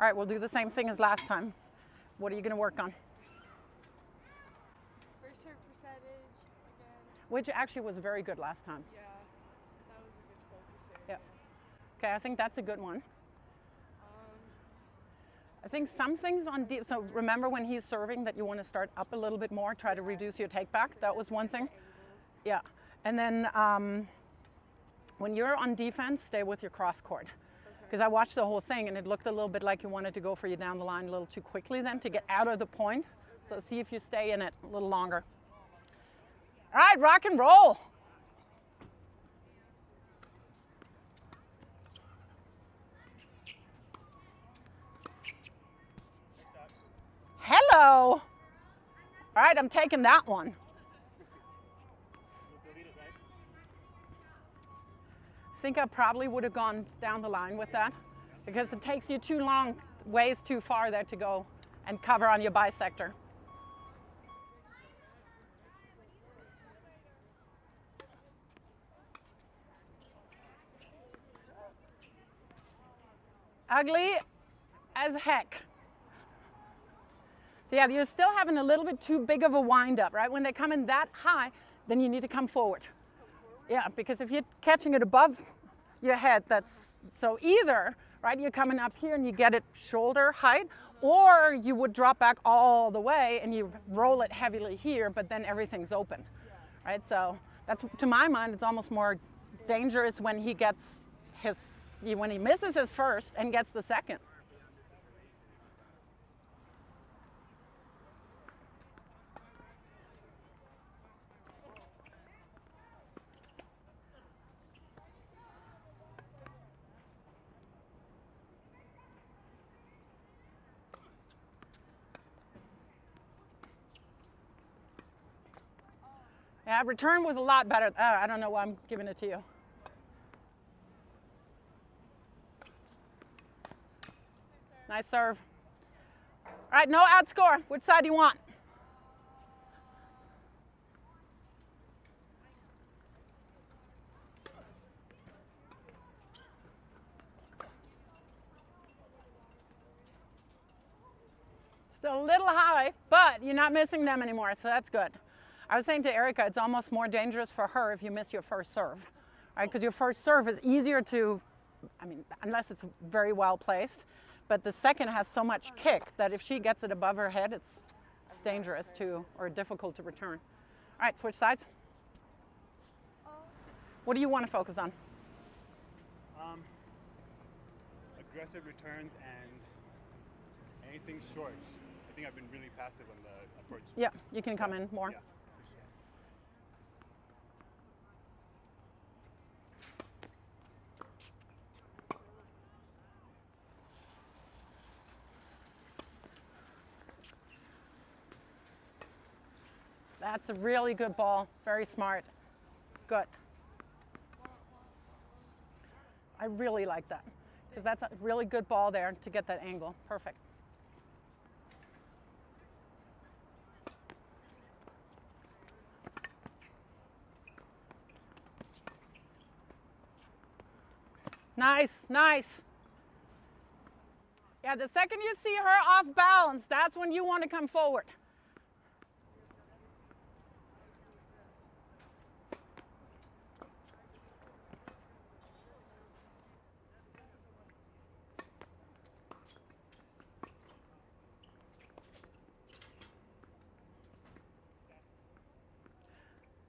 All right, we'll do the same thing as last time. What are you going to work on? First serve percentage again. Which actually was very good last time. Yeah, that was a good focus Yeah. area. Okay, I think that's a good one. I think some things on deep, so remember when he's serving that you want to start up a little bit more, try to reduce your take back. That was one thing. Angles. Yeah. And then when you're on defense, stay with your cross court. Because I watched the whole thing and it looked a little bit like you wanted to go for you down the line a little too quickly then to get out of the point. So see if you stay in it a little longer. All right, rock and roll. Hello. All right, I'm taking that one. I think I probably would have gone down the line with that because it takes you too long, ways too far there to go and cover on your bisector. Ugly as heck. So yeah, you're still having a little bit too big of a wind up, right? When they come in that high, then you need to come forward. Yeah, because if you're catching it above your head, that's, so either, right, you're coming up here and you get it shoulder height, or you would drop back all the way and you roll it heavily here, but then everything's open, right? So that's, to my mind, it's almost more dangerous when he gets his, when he misses his first and gets the second. Yeah, return was a lot better. I don't know why I'm giving it to you. Nice serve. All right, no outscore. Which side do you want? Still a little high, but you're not missing them anymore, so that's good. I was saying to Erica, it's almost more dangerous for her if you miss your first serve, right? Because your first serve is easier to, I mean, unless it's very well placed, but the second has so much kick that if she gets it above her head, it's dangerous to, or difficult to return. All right, switch sides. What do you want to focus on? Aggressive returns and anything short. I think I've been really passive on the approach. Yeah, you can come in more. Yeah. That's a really good ball. Very smart. Good. I really like that because that's a really good ball there to get that angle. Perfect. Nice, nice. Yeah, the second you see her off balance, that's when you want to come forward.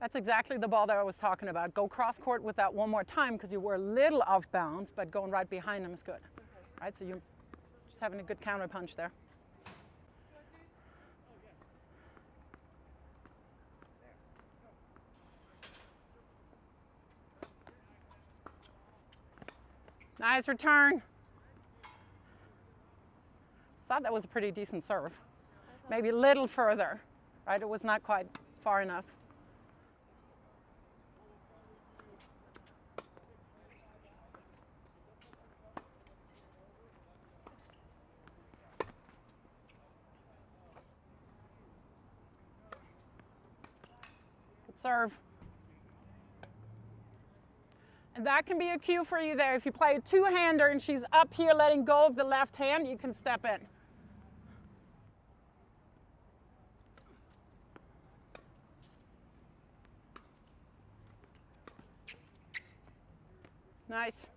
That's exactly the ball that I was talking about. Go cross court with that one more time because you were a little off bounds, but going right behind them is good. Right, so you're just having a good counter punch there. Nice return. Thought that was a pretty decent serve. Maybe a little further, right? It was not quite far enough. Good serve. And that can be a cue for you there. If you play a two-hander and she's up here letting go of the left hand, you can step in. Nice.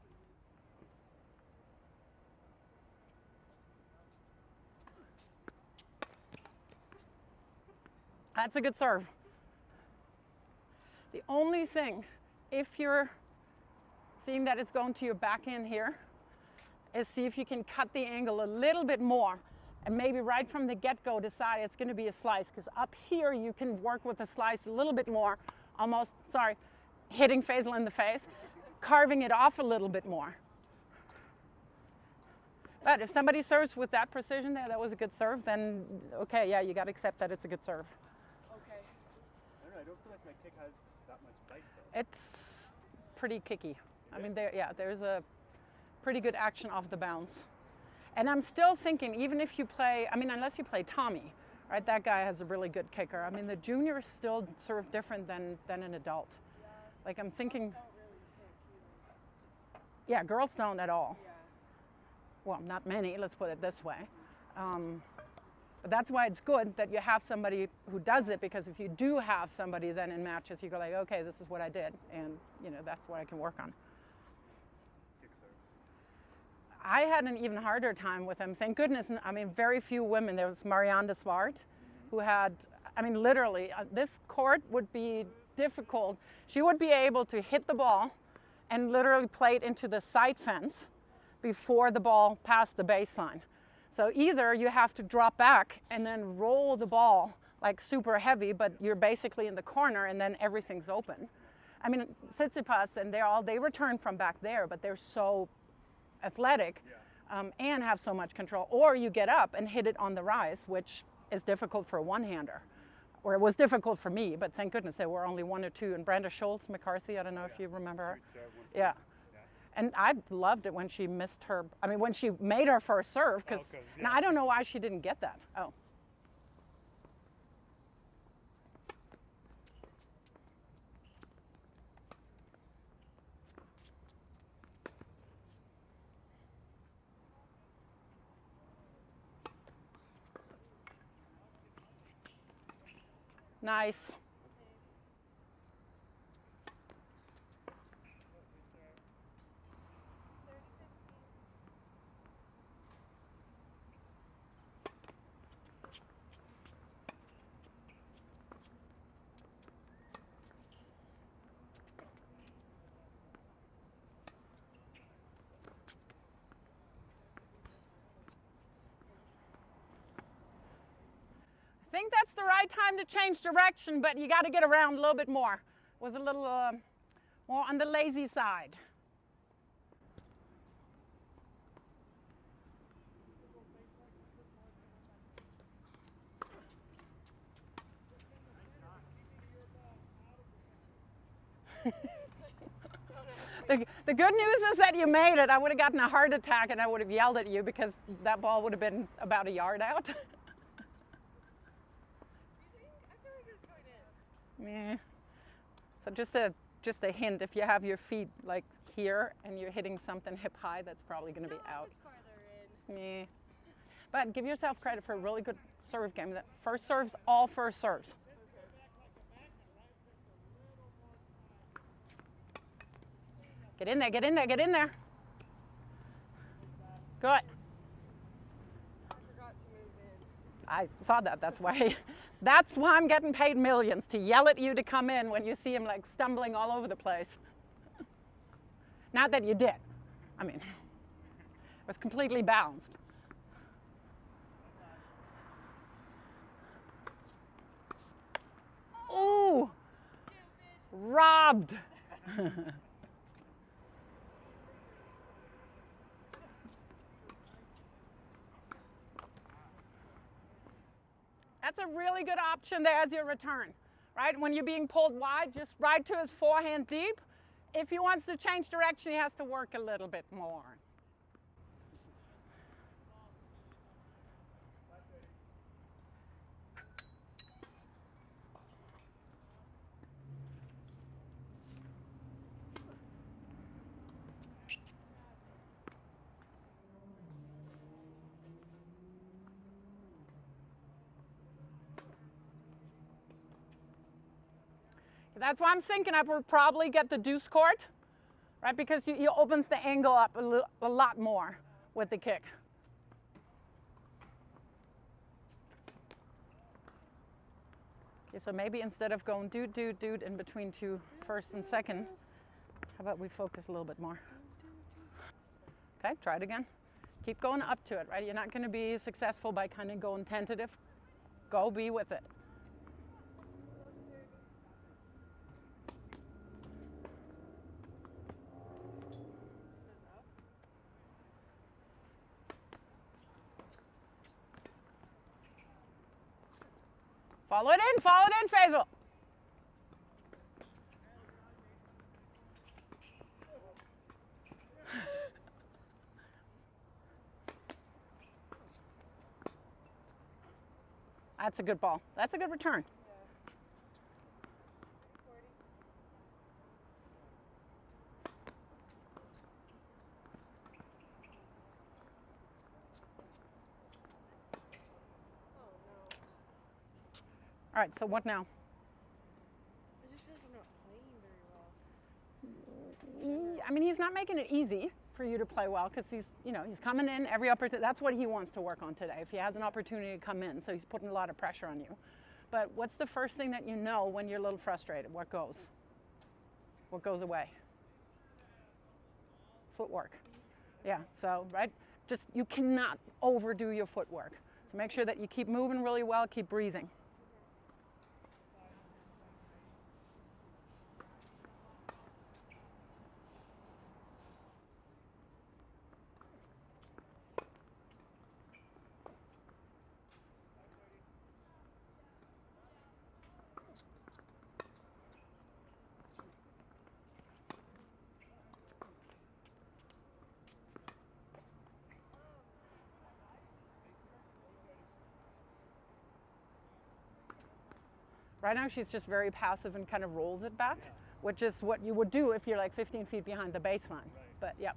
That's a good serve. The only thing, if you're seeing that it's going to your backhand here, is see if you can cut the angle a little bit more and maybe right from the get-go decide it's going to be a slice, because up here you can work with a slice a little bit more, almost, sorry, hitting Faisal in the face, carving it off a little bit more. But if somebody serves with that precision there, that was a good serve, then okay, yeah, you got to accept that it's a good serve. Okay. I don't know, I don't feel like my kick has that much bite though. It's pretty kicky. I mean, there's a pretty good action off the bounce. And I'm still thinking, even if you play, I mean, unless you play Tommy, right, that guy has a really good kicker. I mean, the juniors still serve different than an adult. Like, I'm thinking, yeah, girls don't at all. Well, not many, let's put it this way. But that's why it's good that you have somebody who does it, because if you do have somebody then in matches, you go like, okay, this is what I did, and you know, that's what I can work on. Kick serves. I had an even harder time with him. Thank goodness, I mean, very few women. There was Marianne de Swart, who had, I mean, literally, this court would be difficult. She would be able to hit the ball and literally play it into the side fence before the ball passed the baseline. So either you have to drop back and then roll the ball like super heavy, but you're basically in the corner and then everything's open. I mean, Tsitsipas and they return from back there, but they're so athletic and have so much control. Or you get up and hit it on the rise, which is difficult for a one-hander. Or it was difficult for me, but thank goodness there were only one or two. And Brenda Schultz McCarthy, I don't know if you remember her. Yeah. And I loved it when she missed her, I mean, when she made her first serve, because now I don't know why she didn't get that. Oh. Nice. I think that's the right time to change direction, but you got to get around a little bit more. Was a little more on the lazy side. The good news is that you made it. I would have gotten a heart attack and I would have yelled at you because that ball would have been about a yard out. Yeah. So just a hint, if you have your feet like here and you're hitting something hip high, that's probably going to be out. Yeah. But give yourself credit for a really good serve game. That first serves, all first serves. Get in there, get in there, get in there. Good. I forgot to move in. I saw that. That's why I'm getting paid millions, to yell at you to come in when you see him like stumbling all over the place. Not that you did. I mean, it was completely balanced. Ooh, robbed. That's a really good option there as your return, right? When you're being pulled wide, just right to his forehand deep. If he wants to change direction, he has to work a little bit more. That's why I'm thinking I would probably get the deuce court, right? Because it opens the angle up a lot more with the kick. Okay, so maybe instead of going doot, doot, doot in between two first and second, how about we focus a little bit more? Okay, try it again. Keep going up to it, right? You're not going to be successful by kind of going tentative. Go be with it. Follow it in, Faisal. That's a good ball. That's a good return. All right, so what now? It just feels like I'm not playing very well. I mean, he's not making it easy for you to play well because he's coming in every opportunity. That's what he wants to work on today. If he has an opportunity to come in, so he's putting a lot of pressure on you. But what's the first thing that you know when you're a little frustrated? What goes? What goes away? Footwork. Yeah. So right, just you cannot overdo your footwork. So make sure that you keep moving really well. Keep breathing. Right now she's just very passive and kind of rolls it back, which is what you would do if you're like 15 feet behind the baseline. But yeah.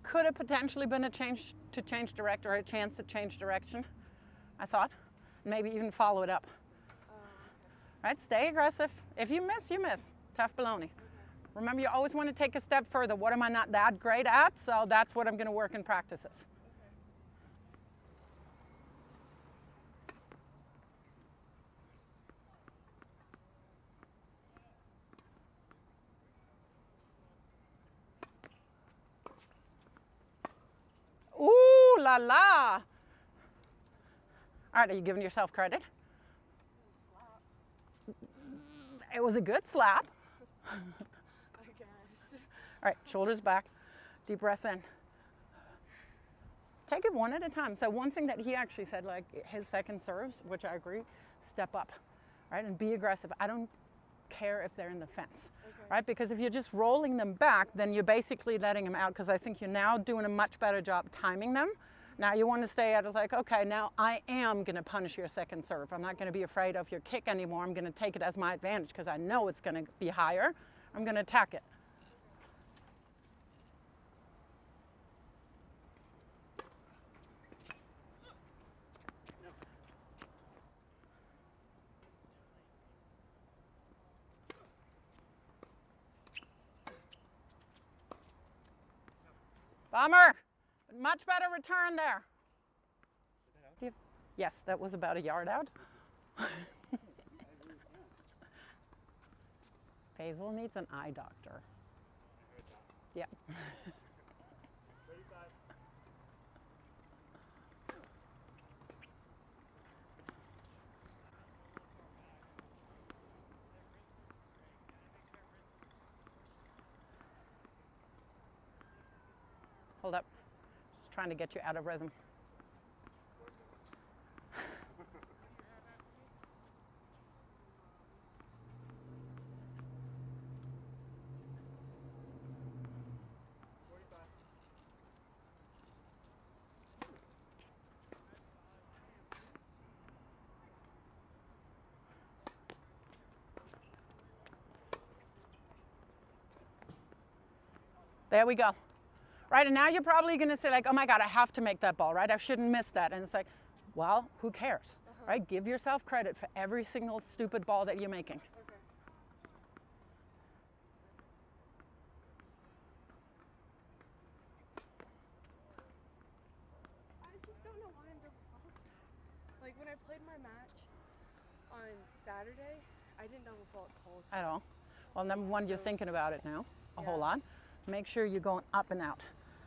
Could have potentially been a chance to change direction, I thought. Maybe even follow it up. Right, stay aggressive. If you miss, you miss. Tough baloney. Remember, you always want to take a step further. What am I not that great at? So that's what I'm going to work in practices. Ooh la la. All right, are you giving yourself credit? It was a good slap. I guess. All right, shoulders back, deep breath in. Take it one at a time. So one thing that he actually said, like his second serves, which I agree, step up, right, and be aggressive. I don't care if they're in the fence, right? Because if you're just rolling them back, then you're basically letting them out, because I think you're now doing a much better job timing them. Now you want to stay at it like, okay, now I am going to punish your second serve. I'm not going to be afraid of your kick anymore. I'm going to take it as my advantage because I know it's going to be higher. I'm going to attack it. Bummer. Much better return there. Yes, that was about a yard out. Faisal needs an eye doctor. Yeah. hold up. Just trying to get you out of rhythm. There we go. Right, and now you're probably going to say like, oh my God, I have to make that ball, right? I shouldn't miss that. And it's like, well, who cares, right? Give yourself credit for every single stupid ball that you're making. Okay. I just don't know why I'm double faulting. Like when I played my match on Saturday, I didn't double fault the whole time. At all. Well, number one, you're thinking about it now a whole Yeah. lot. Make sure you're going up and out.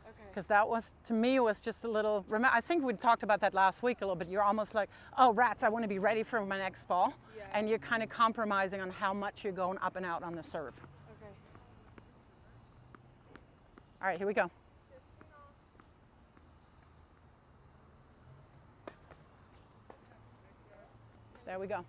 Okay. Because that was, to me, was just a little, I think we talked about that last week a little bit. You're almost like, oh, rats, I want to be ready for my next ball. Yeah. And you're kind of compromising on how much you're going up and out on the serve. Okay. All right, here we go. There we go.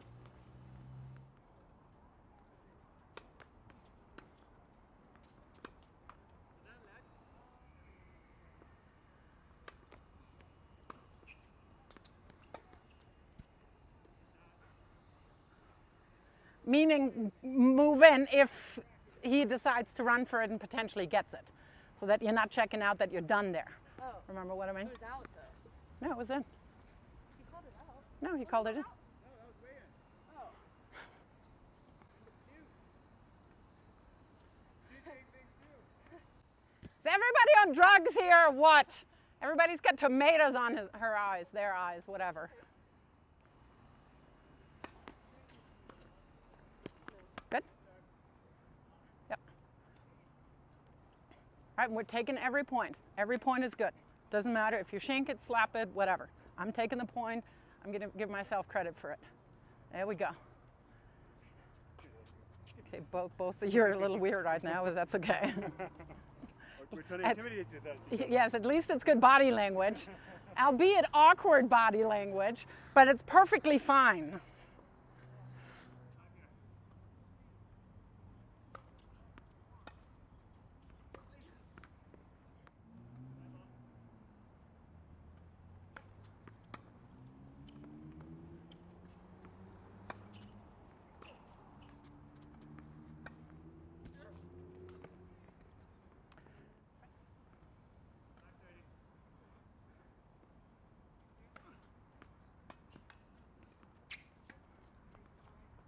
Meaning move in if he decides to run for it and potentially gets it. So that you're not checking out that you're done there. Oh. Remember what I mean? It was out though. No, it was in. He called it out. No, he called it in. Oh. Is everybody on drugs here or what? Everybody's got tomatoes on her eyes, their eyes, whatever. Good? Yep. All right, and we're taking every point. Every point is good. Doesn't matter if you shank it, slap it, whatever. I'm taking the point. I'm going to give myself credit for it. There we go. Okay, both of you are a little weird right now, but that's okay. We're trying to intimidate you. Yes, at least it's good body language, albeit awkward body language, but it's perfectly fine.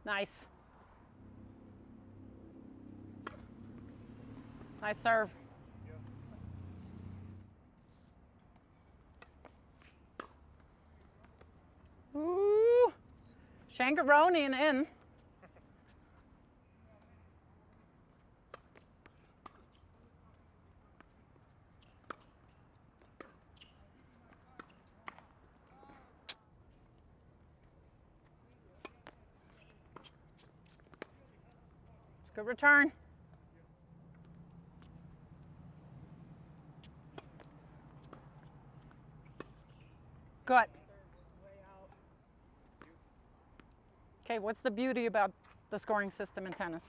Nice. Nice serve. Ooh. Shankaroni and in. Good return. Good. Okay, what's the beauty about the scoring system in tennis?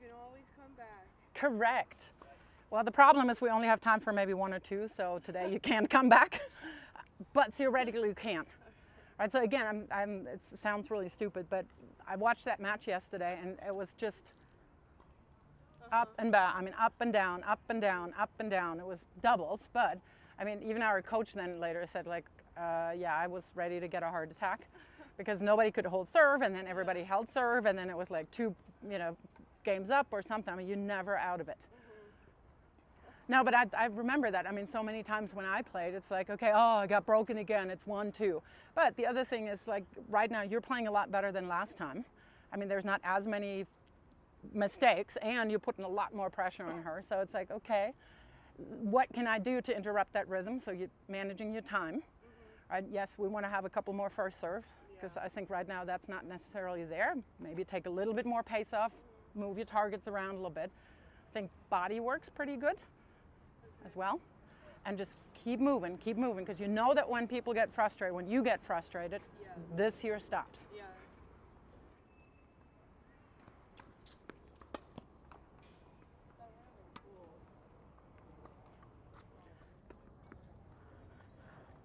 You can always come back. Correct. Well, the problem is we only have time for maybe one or two, so today you can't come back, but theoretically you can. Right, so again, it sounds really stupid, but I watched that match yesterday and it was just up and down. I mean, up and down, up and down, up and down. It was doubles, but I mean, even our coach then later said like, yeah, I was ready to get a heart attack because nobody could hold serve and then everybody held serve and then it was like two, games up or something. I mean, you're never out of it. No, but I remember that. I mean, so many times when I played, it's like, okay, oh, I got broken again. It's 1-2. But the other thing is, like, right now, you're playing a lot better than last time. I mean, there's not as many mistakes, and you're putting a lot more pressure on her. So it's like, okay, what can I do to interrupt that rhythm? So you're managing your time. Right? Yes, we want to have a couple more first serves, because I think right now that's not necessarily there. Maybe take a little bit more pace off, move your targets around a little bit. I think body work's pretty good. as well. And just keep moving, because you know that when people get frustrated, when you get frustrated, this here stops. Yeah.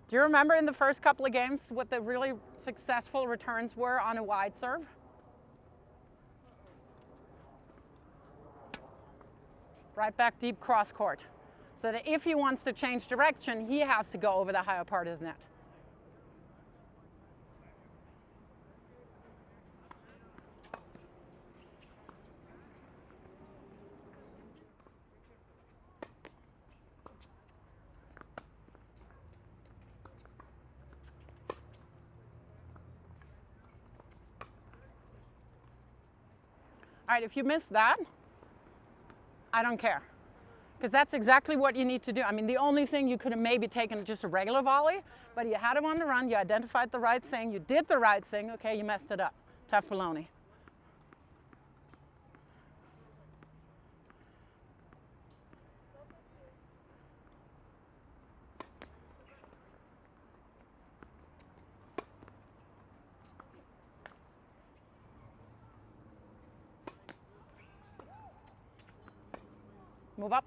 Do you remember in the first couple of games what the really successful returns were on a wide serve? Right back deep cross court. So that if he wants to change direction, he has to go over the higher part of the net. All right, if you miss that, I don't care. Because that's exactly what you need to do. I mean, the only thing you could have maybe taken just a regular volley, but you had him on the run, you identified the right thing, you did the right thing, okay, you messed it up. Tough baloney. Move up.